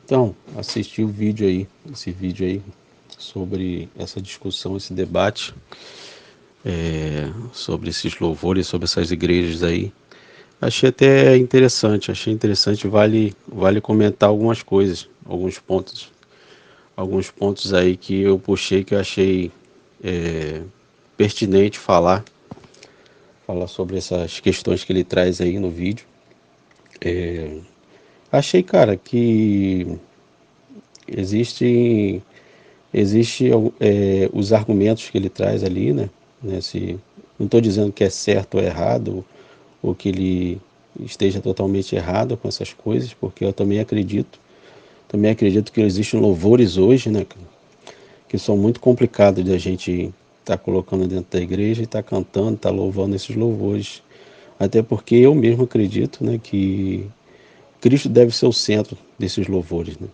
Então, assisti esse vídeo aí, sobre essa discussão, esse debate, sobre esses louvores, sobre essas igrejas aí. Achei interessante, vale comentar algumas coisas, alguns pontos aí que eu puxei que eu achei pertinente falar sobre essas questões que ele traz aí no vídeo. Achei, cara, que existem existe os argumentos que ele traz ali, né? Se, não estou dizendo que é certo ou errado, ou que ele esteja totalmente errado com essas coisas, porque eu também acredito que existem louvores hoje, né, que são muito complicados de a gente estar colocando dentro da igreja e estar cantando, estar louvando esses louvores. Até porque eu mesmo acredito, né, que Cristo deve ser o centro desses louvores, né?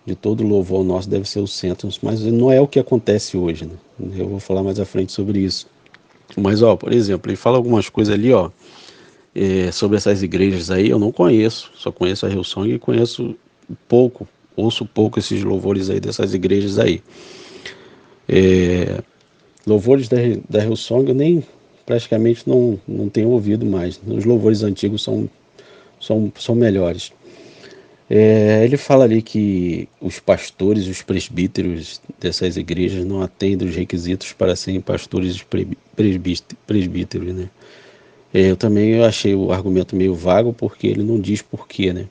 De todo louvor nosso deve ser o centro, mas não é o que acontece hoje, né? Eu vou falar mais à frente sobre isso. Mas, ó, por exemplo, ele fala algumas coisas ali, ó, sobre essas igrejas aí, eu não conheço, só conheço a Hillsong e conheço pouco, ouço pouco esses louvores aí dessas igrejas aí. Louvores da Hillsong eu nem praticamente não tenho ouvido mais. Os louvores antigos são melhores. Ele fala ali que os pastores, os presbíteros dessas igrejas não atendem os requisitos para serem pastores e presbíteros, né? Eu também achei o argumento meio vago porque ele não diz porquê, né?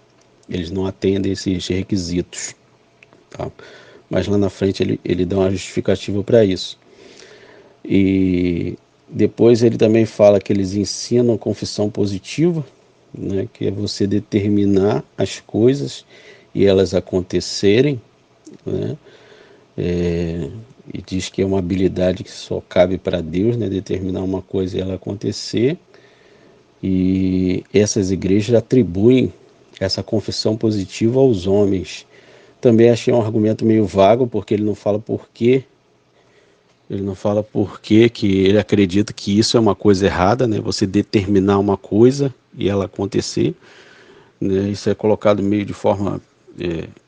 Eles não atendem esses requisitos, tá? Mas lá na frente ele dá uma justificativa para isso. E depois ele também fala que eles ensinam confissão positiva, né? Que é você determinar as coisas e elas acontecerem, né? E diz que é uma habilidade que só cabe para Deus, né? Determinar uma coisa e ela acontecer. E essas igrejas atribuem essa confissão positiva aos homens. Também achei um argumento meio vago, porque ele não fala por quê. Ele não fala por quê que ele acredita que isso é uma coisa errada, né? Você determinar uma coisa e ela acontecer, né? Isso é colocado meio de forma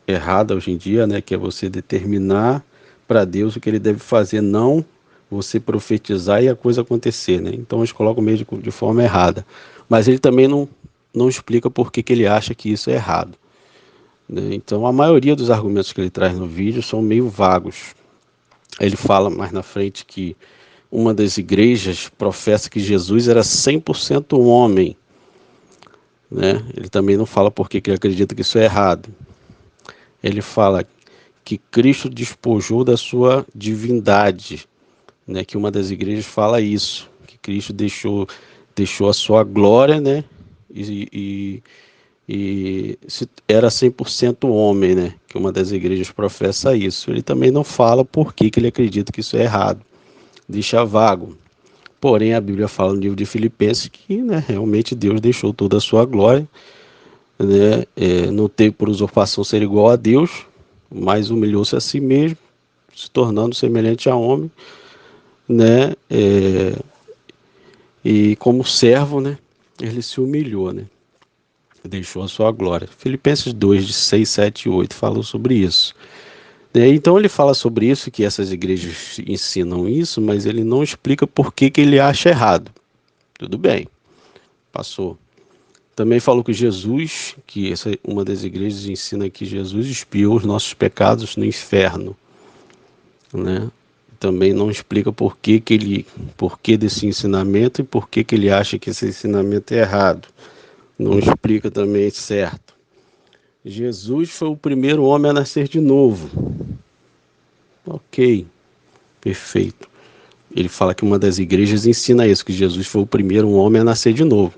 errada hoje em dia, né? Que é você determinar para Deus o que ele deve fazer, não você profetizar e a coisa acontecer, né? Então eles colocam meio de forma errada. Mas ele também não explica por que ele acha que isso é errado, né? Então a maioria dos argumentos que ele traz no vídeo são meio vagos. Ele fala mais na frente que uma das igrejas professa que Jesus era 100% homem, né? Ele também não fala por que ele acredita que isso é errado. Ele fala que Cristo despojou da sua divindade, né? Que uma das igrejas fala isso, que Cristo deixou a sua glória, né? E era 100% homem, né? Que uma das igrejas professa isso. Ele também não fala por que ele acredita que isso é errado, deixa vago. Porém, a Bíblia fala no livro de Filipenses que, né, realmente Deus deixou toda a sua glória, né, não teve por usurpação ser igual a Deus, mas humilhou-se a si mesmo, se tornando semelhante a homem, né, e como servo, né, ele se humilhou, né, deixou a sua glória. Filipenses 2, de 6, 7 e 8 falam sobre isso. Então ele fala sobre isso, que essas igrejas ensinam isso, mas ele não explica por que ele acha errado. Tudo bem, passou. Também falou que Jesus, que essa uma das igrejas ensina que Jesus expiou os nossos pecados no inferno, né? Também não explica por que desse ensinamento e por que ele acha que esse ensinamento é errado. Não explica também certo. Jesus foi o primeiro homem a nascer de novo. Ok, perfeito. Ele fala que uma das igrejas ensina isso, que Jesus foi o primeiro homem a nascer de novo.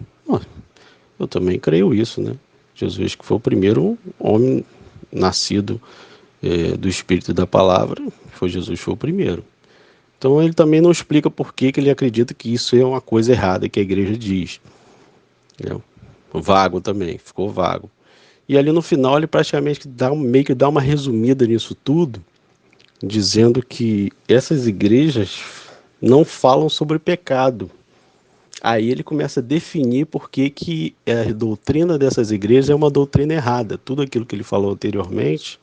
Eu também creio isso, né? Jesus que foi o primeiro homem nascido do Espírito e da Palavra, foi o primeiro. Então ele também não explica por que ele acredita que isso é uma coisa errada que a igreja diz. Entendeu? Vago também, ficou vago. E ali no final ele praticamente meio que dá uma resumida nisso tudo, dizendo que essas igrejas não falam sobre pecado. Aí ele começa a definir por que a doutrina dessas igrejas é uma doutrina errada. Tudo aquilo que ele falou anteriormente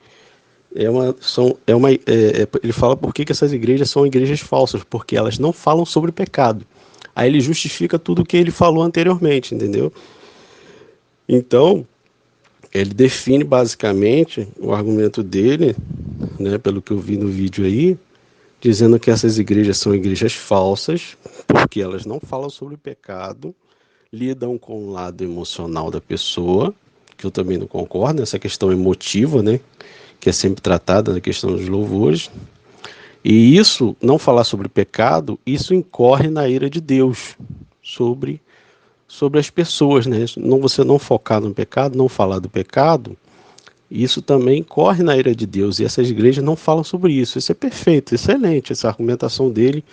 ele fala por que essas igrejas são igrejas falsas, porque elas não falam sobre pecado. Aí ele justifica tudo o que ele falou anteriormente, entendeu? Então, ele define basicamente o argumento dele, né, pelo que eu vi no vídeo aí, dizendo que essas igrejas são igrejas falsas, porque elas não falam sobre pecado, lidam com o lado emocional da pessoa, que eu também não concordo, essa questão emotiva, né, que é sempre tratada na questão dos louvores. E isso, não falar sobre pecado, isso incorre na ira de Deus sobre as pessoas, né? Não, você não focar no pecado, não falar do pecado, isso também corre na ira de Deus, e essas igrejas não falam sobre isso. Isso é perfeito, excelente, essa argumentação dele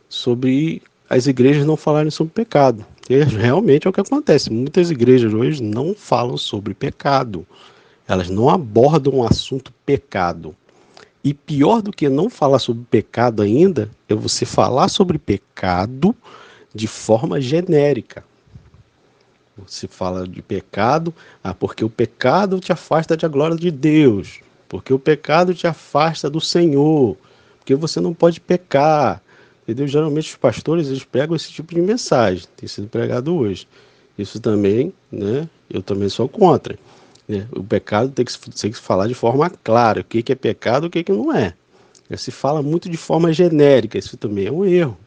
sobre as igrejas não falarem sobre pecado. E realmente é o que acontece. Muitas igrejas hoje não falam sobre pecado. Elas não abordam o assunto pecado. E pior do que não falar sobre pecado ainda, é você falar sobre pecado de forma genérica. Se fala de pecado, porque o pecado te afasta da glória de Deus, porque o pecado te afasta do Senhor, porque você não pode pecar, entendeu? Geralmente os pastores, eles pregam esse tipo de mensagem, tem sido pregado hoje. Isso também, né, eu também sou contra, né? O pecado tem que se falar de forma clara, o que é pecado, o que não é. Se fala muito de forma genérica, isso também é um erro.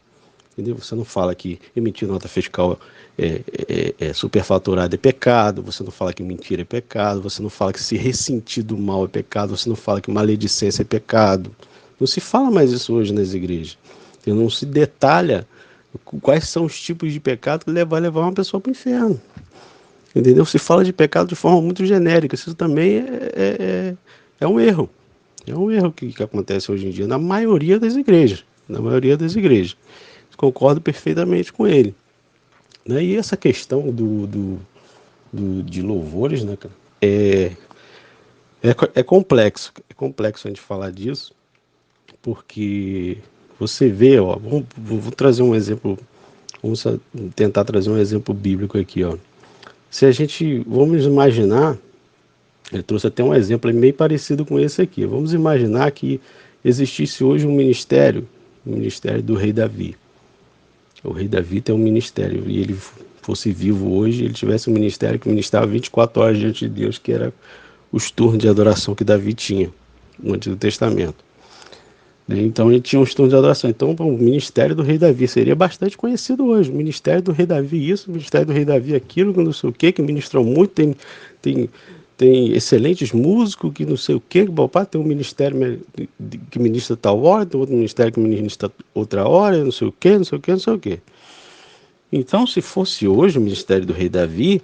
Entendeu? Você não fala que emitir nota fiscal superfaturada é pecado, você não fala que mentira é pecado, você não fala que se ressentir do mal é pecado, você não fala que maledicência é pecado. Não se fala mais isso hoje nas igrejas. Não se detalha quais são os tipos de pecado que vai levar uma pessoa para o inferno. Entendeu? Se fala de pecado de forma muito genérica. Isso também é um erro. É um erro que acontece hoje em dia na maioria das igrejas. Na maioria das igrejas. Concordo perfeitamente com ele. Né? E essa questão de louvores, né, cara, é complexo. É complexo a gente falar disso, porque você vê, ó, vamos trazer um exemplo, vamos tentar trazer um exemplo bíblico aqui, ó. Se a gente, vamos imaginar, ele trouxe até um exemplo meio parecido com esse aqui. Vamos imaginar que existisse hoje um ministério, o ministério do rei Davi. O rei Davi tem um ministério, e ele fosse vivo hoje, ele tivesse um ministério que ministrava 24 horas diante de Deus, que era os turnos de adoração que Davi tinha no Antigo Testamento. Então ele tinha uns turnos de adoração. Então o ministério do rei Davi seria bastante conhecido hoje. O ministério do rei Davi isso, o ministério do rei Davi aquilo, que não sei o que ministrou muito, tem, tem excelentes músicos, que não sei o que tem um ministério que ministra tal hora, tem outro ministério que ministra outra hora, não sei o que, não sei o que, não sei o que. Então, se fosse hoje o ministério do rei Davi,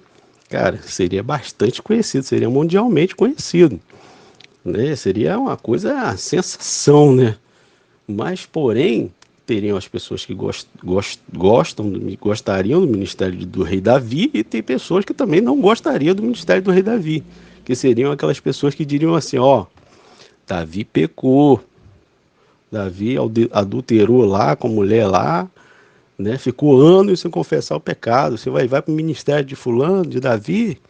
cara, seria bastante conhecido, seria mundialmente conhecido, né? Seria uma coisa, a sensação, né? Mas, porém, teriam as pessoas que gostariam do ministério do rei Davi, e tem pessoas que também não gostariam do ministério do rei Davi, que seriam aquelas pessoas que diriam assim, ó, Davi pecou, Davi adulterou lá com a mulher lá, né? Ficou anos sem confessar o pecado. Você vai para o ministério de fulano, de Davi,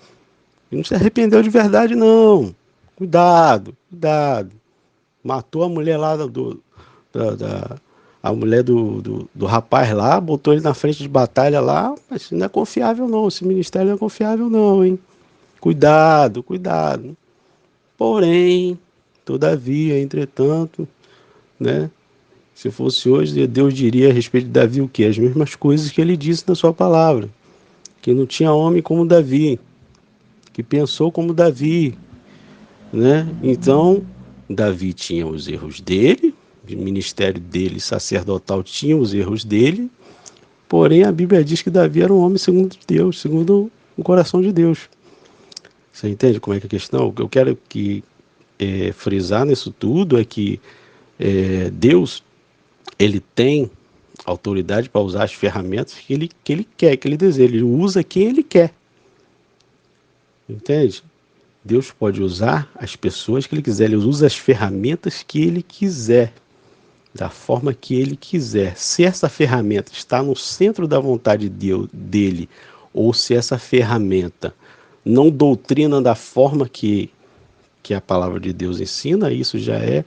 e não se arrependeu de verdade, não. Cuidado, cuidado. Matou a mulher lá a mulher do rapaz lá, botou ele na frente de batalha lá, mas isso não é confiável não, esse ministério não é confiável não, hein? Cuidado, cuidado. Porém, todavia, entretanto, né? Se fosse hoje, Deus diria a respeito de Davi o quê? As mesmas coisas que ele disse na sua palavra. Que não tinha homem como Davi, que pensou como Davi, né? Então, Davi tinha os erros dele, o ministério dele sacerdotal tinha os erros dele, porém a Bíblia diz que Davi era um homem segundo Deus, segundo o coração de Deus. Você entende como é que é a questão? O que eu quero frisar nisso tudo é que Deus, ele tem autoridade para usar as ferramentas que ele quer, que ele deseja. Ele usa quem ele quer. Entende? Deus pode usar as pessoas que ele quiser. Ele usa as ferramentas que ele quiser. da forma que ele quiser. Se essa ferramenta está no centro da vontade dele, ou se essa ferramenta não doutrina da forma que a palavra de Deus ensina, isso já é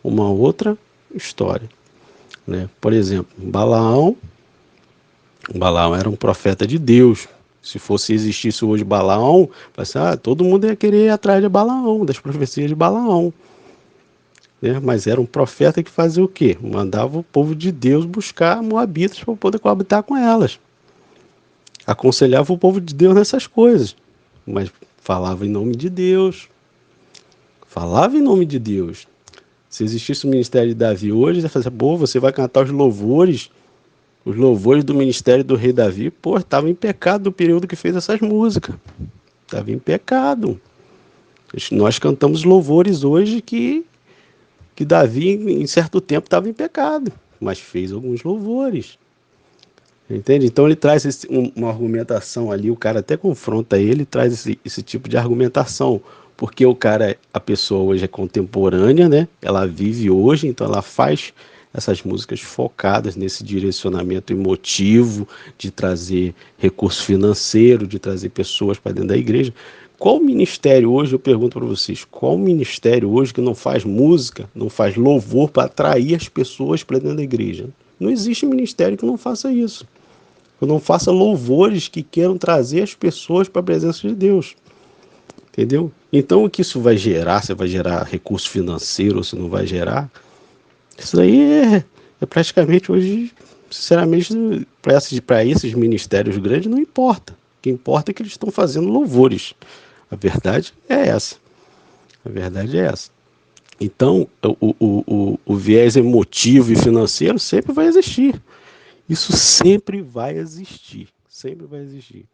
uma outra história, né? Por exemplo, Balaão era um profeta de Deus. Se fosse existisse hoje Balaão, todo mundo ia querer ir atrás de Balaão, das profecias de Balaão, né? Mas era um profeta que fazia o quê? Mandava o povo de Deus buscar moabitas para poder coabitar com elas. Aconselhava o povo de Deus nessas coisas, mas falava em nome de Deus. Falava em nome de Deus. Se existisse o ministério de Davi hoje, você vai cantar os louvores do ministério do rei Davi. Pô, estava em pecado no período que fez essas músicas. Estava em pecado. Nós cantamos louvores hoje que Davi, em certo tempo, estava em pecado, mas fez alguns louvores. Entende? Então ele traz uma argumentação ali, o cara até confronta ele, traz esse tipo de argumentação, porque a pessoa hoje é contemporânea, né? Ela vive hoje, então ela faz essas músicas focadas nesse direcionamento emotivo, de trazer recurso financeiro, de trazer pessoas para dentro da igreja. Qual ministério hoje, eu pergunto para vocês, qual ministério hoje que não faz música, não faz louvor para atrair as pessoas para dentro da igreja? Não existe ministério que não faça isso. Que não faça louvores que queiram trazer as pessoas para a presença de Deus. Entendeu? Então, o que isso vai gerar, se vai gerar recurso financeiro ou se não vai gerar, isso aí é praticamente hoje, sinceramente, para esses ministérios grandes não importa. O que importa é que eles estão fazendo louvores. A verdade é essa. A verdade é essa. Então, o viés emotivo e financeiro sempre vai existir. Isso sempre vai existir. Sempre vai existir.